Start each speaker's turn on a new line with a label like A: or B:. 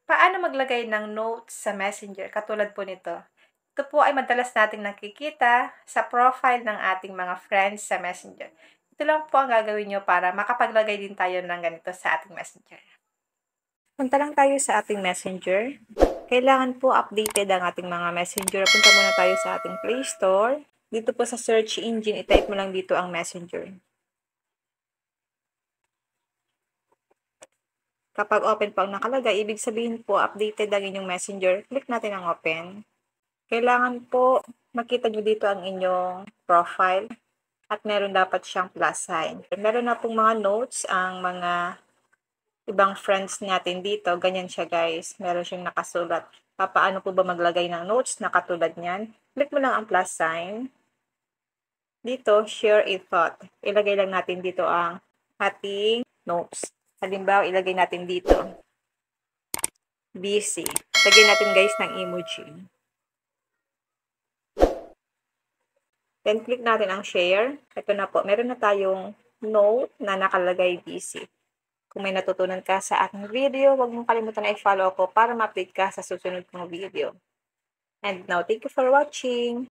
A: Paano maglagay ng notes sa Messenger katulad po nito? Ito po ay madalas nating nakikita sa profile ng ating mga friends sa Messenger. Ito lang po ang gagawin nyo para makapaglagay din tayo ng ganito sa ating Messenger. Punta lang tayo sa ating Messenger. Kailangan po updated ang ating mga Messenger. Punta muna tayo sa ating Play Store. Dito po sa search engine, itype mo lang dito ang Messenger. Kapag open po ang nakalagay, ibig sabihin po updated ang inyong Messenger. Click natin ang open. Kailangan po makita nyo dito ang inyong profile at meron dapat siyang plus sign. Meron na pong mga notes ang mga ibang friends natin dito. Ganyan siya guys. Meron siyang nakasulat. Paano po ba maglagay ng notes na katulad niyan? Click mo lang ang plus sign. Dito, share a thought. Ilagay lang natin dito ang ating notes. Halimbawa, ilagay natin dito. Busy. Lagay natin guys ng emoji. Then, click natin ang share. Ito na po. Meron na tayong note na nakalagay busy. Kung may natutunan ka sa aking video, huwag mong kalimutan na i-follow ako para ma-update ka sa susunod kong video. And now, thank you for watching!